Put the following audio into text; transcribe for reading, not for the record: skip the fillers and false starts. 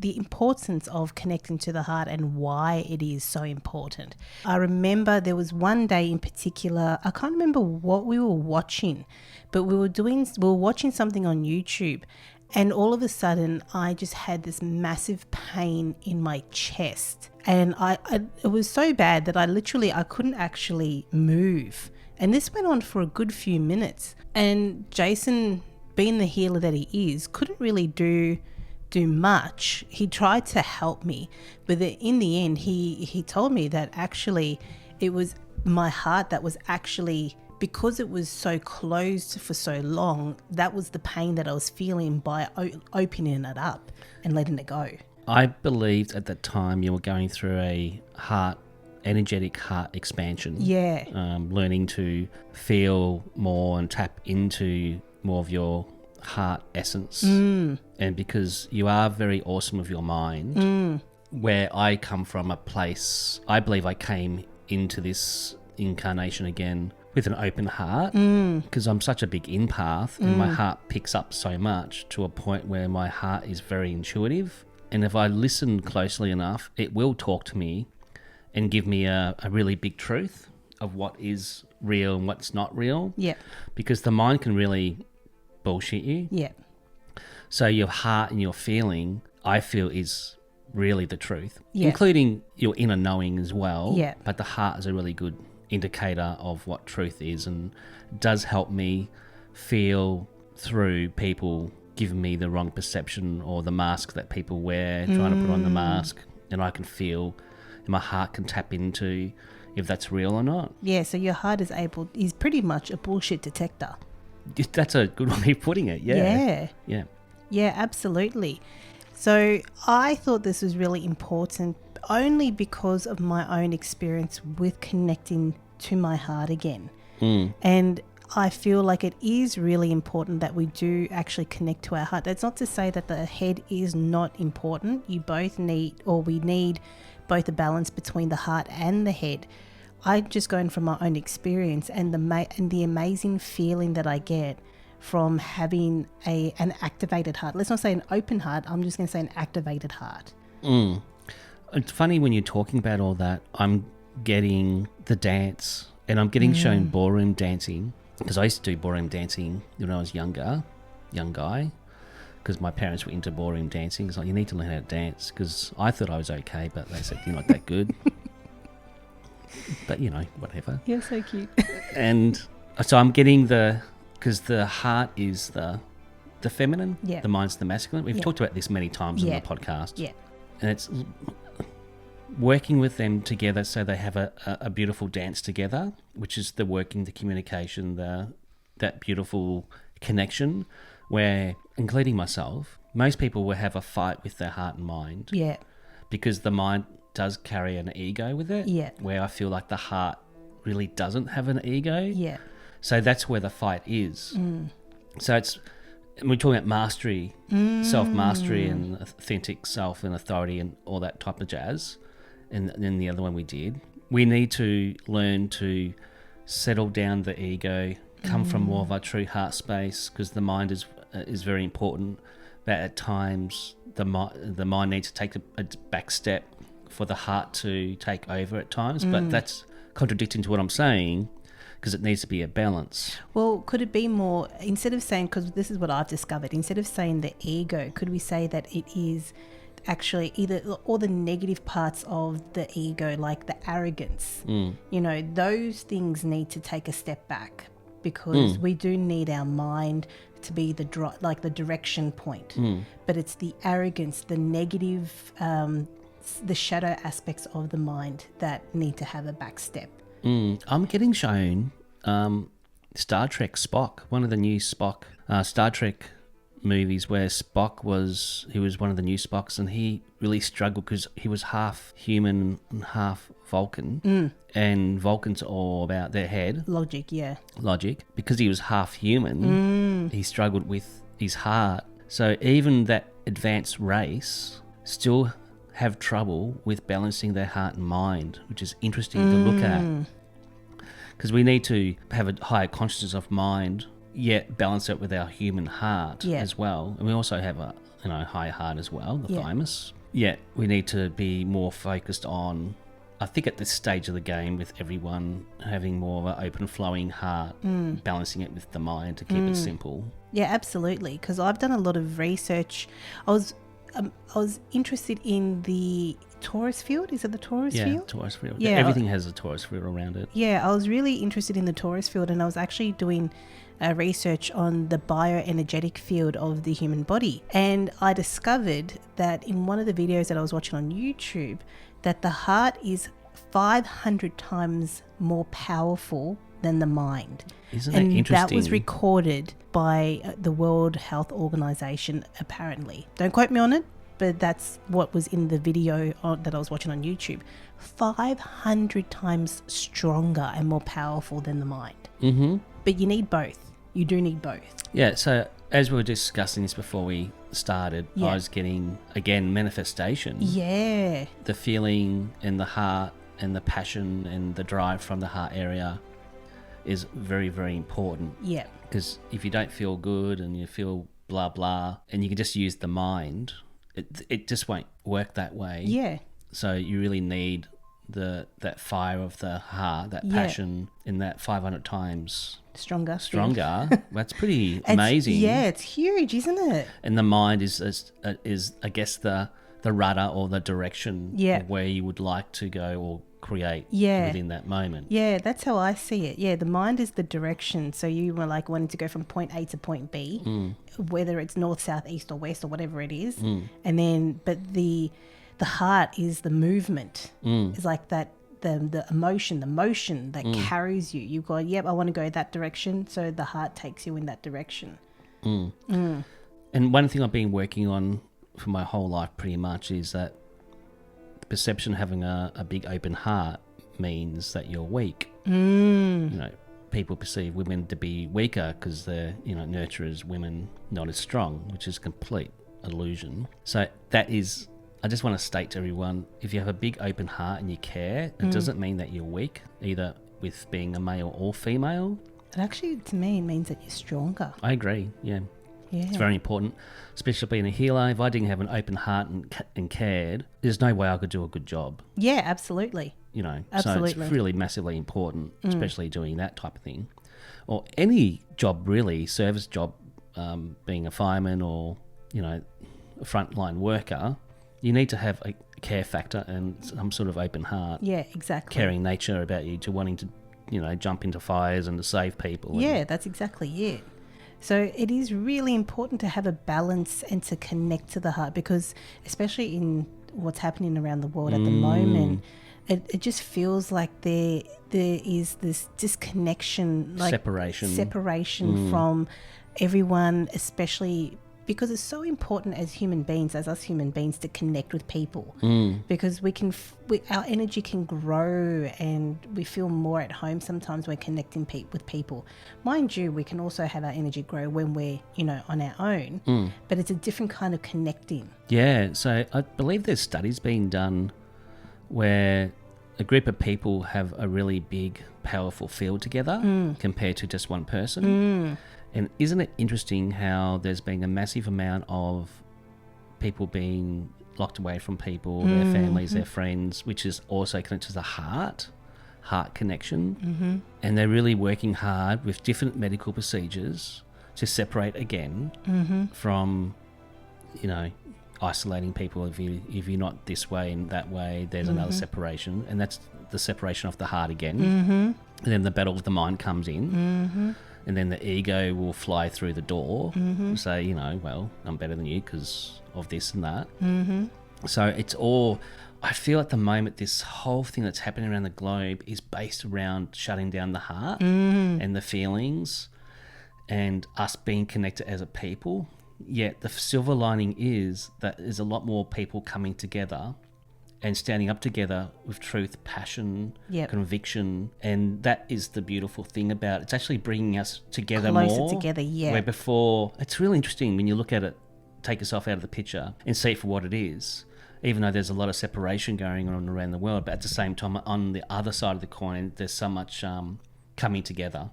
the importance of connecting to the heart and why it is so important. I remember there was one day in particular, I can't remember what we were watching, but we were watching something on YouTube, and all of a sudden I just had this massive pain in my chest, and it was so bad that I couldn't actually move. And this went on for a good few minutes, and Jason, being the healer that he is, couldn't really do much. He tried to help me, but in the end he told me that actually it was my heart that was actually, because it was so closed for so long, that was the pain that I was feeling by opening it up and letting it go. I believed at that time you were going through a energetic heart expansion. Yeah. Learning to feel more and tap into more of your heart essence. And because you are very awesome with your mind, where I come from a place, I believe I came into this incarnation again with an open heart, because I'm such a big empath, and my heart picks up so much to a point where my heart is very intuitive. And if I listen closely enough, it will talk to me and give me a really big truth of what is real and what's not real. Yeah. Because the mind can really bullshit you. Yeah. So your heart and your feeling, I feel, is really the truth, Yeah. including your inner knowing as well. Yeah. But the heart is a really good indicator of what truth is, and does help me feel through people giving me the wrong perception, or the mask that people wear, trying to put on the mask, and I can feel, and my heart can tap into if that's real or not. Yeah, so your heart is pretty much a bullshit detector. That's a good way of putting it. Yeah. Yeah, absolutely. So I thought this was really important only because of my own experience with connecting to my heart again. And I feel like it is really important that we do actually connect to our heart. That's not to say that the head is not important. We need both a balance between the heart and the head. I'm just going from my own experience and the amazing feeling that I get from having an activated heart. Let's not say an open heart. I'm just going to say an activated heart. It's funny when you're talking about all that, I'm getting the dance, and I'm getting shown ballroom dancing, because I used to do ballroom dancing when I was young guy, because my parents were into ballroom dancing. It's like, you need to learn how to dance, because I thought I was okay, but they said you're not that good. But, whatever. You're so cute. And so I'm getting because the heart is the feminine, the mind's the masculine. We've talked about this many times on the podcast. Yeah. And it's working with them together so they have a beautiful dance together, which is the communication, that beautiful connection where, including myself, most people will have a fight with their heart and mind. Yeah. Because the mind does carry an ego with it. Yeah. Where I feel like the heart really doesn't have an ego. Yeah. So that's where the fight is. So we're talking about mastery, self-mastery and authentic self and authority and all that type of jazz. And then the other one we did. We need to learn to settle down the ego, come from more of our true heart space, because the mind is very important. But at times, the mind needs to take a back step for the heart to take over at times. But that's contradicting to what I'm saying, because it needs to be a balance. Well, could it be more, instead of saying, because this is what I've discovered, instead of saying the ego, could we say that it is actually either all the negative parts of the ego, like the arrogance, those things need to take a step back, because we do need our mind to be the direction point. But it's the arrogance, the negative, the shadow aspects of the mind that need to have a back step. I'm getting shown Star Trek Spock, one of the new Spock Star Trek movies, where he was one of the new Spocks, and he really struggled because he was half human and half Vulcan, and Vulcans are all about their head. Logic. Because he was half human, he struggled with his heart. So even that advanced race still have trouble with balancing their heart and mind, which is interesting to look at. Because we need to have a higher consciousness of mind, yet balance it with our human heart as well. And we also have high heart as well, the thymus. Yet we need to be more focused on, I think at this stage of the game, with everyone having more of an open flowing heart, balancing it with the mind to keep it simple. Yeah, absolutely. Because I've done a lot of research. I was interested in the Torus field. Is it the Torus field? Yeah, Torus field. Yeah, everything has a Torus field around it. Yeah, I was really interested in the Torus field, and I was actually doing research on the bioenergetic field of the human body. And I discovered that in one of the videos that I was watching on YouTube, that the heart is 500 times more powerful than the mind. Isn't that interesting? That was recorded by the World Health Organization, apparently. Don't quote me on it, but that's what was in the video that I was watching on YouTube. 500 times stronger and more powerful than the mind. Mm-hmm. But you need both. You do need both. Yeah, so as we were discussing this before we started, I was getting, again, manifestation. Yeah. The feeling in the heart and the passion and the drive from the heart area is very, very important. Yeah. Because if you don't feel good and you feel blah, blah, and you can just use the mind, it just won't work that way. Yeah. So you really need that fire of the heart, that passion, in that 500 times stronger. That's pretty amazing. Yeah, it's huge, isn't it? And the mind is I guess the rudder or the direction of where you would like to go or create within that moment. Yeah, that's how I see it. Yeah, the mind is the direction. So you were like wanting to go from point A to point B, whether it's north, south, east or west or whatever it is. And then, but the heart is the movement. It's like that, the emotion, the motion that carries you. You go, yep, I want to go that direction. So the heart takes you in that direction. And one thing I've been working on for my whole life pretty much is that the perception of having a big open heart means that you're weak. People perceive women to be weaker because they're, nurturers, women not as strong, which is complete illusion. So that is, I just want to state to everyone, if you have a big open heart and you care, it doesn't mean that you're weak, either with being a male or female. It actually, to me, means that you're stronger. I agree, yeah. It's very important, especially being a healer. If I didn't have an open heart and cared, there's no way I could do a good job. Yeah, absolutely. So it's really massively important, especially doing that type of thing. Or any job really, service job, being a fireman or, a frontline worker, you need to have a care factor and some sort of open heart. Yeah, exactly. Caring nature about you, to wanting to, jump into fires and to save people. Yeah, that's exactly it. So it is really important to have a balance and to connect to the heart, because especially in what's happening around the world at the moment, it just feels like there is this disconnection, like separation from everyone, especially because it's so important as human beings, as us human beings, to connect with people, because our energy can grow and we feel more at home sometimes when connecting with people. Mind you, we can also have our energy grow when we're, on our own, but it's a different kind of connecting. Yeah, so I believe there's studies being done where a group of people have a really big, powerful field together compared to just one person. And isn't it interesting how there's been a massive amount of people being locked away from people, their families, their friends, which is also connected to the heart connection. And they're really working hard with different medical procedures to separate again from, isolating people. If you're not this way and that way, there's another separation, and that's the separation of the heart again. And then the battle of the mind comes in. And then the ego will fly through the door and say, well, I'm better than you because of this and that. So it's all, I feel at the moment, this whole thing that's happening around the globe is based around shutting down the heart and the feelings and us being connected as a people. Yet the silver lining is that there's a lot more people coming together and standing up together with truth, passion, conviction. And that is the beautiful thing about it. It's actually bringing us together closer together, Where before, it's really interesting when you look at it, take yourself out of the picture and see it for what it is. Even though there's a lot of separation going on around the world, but at the same time, on the other side of the coin, there's so much coming together.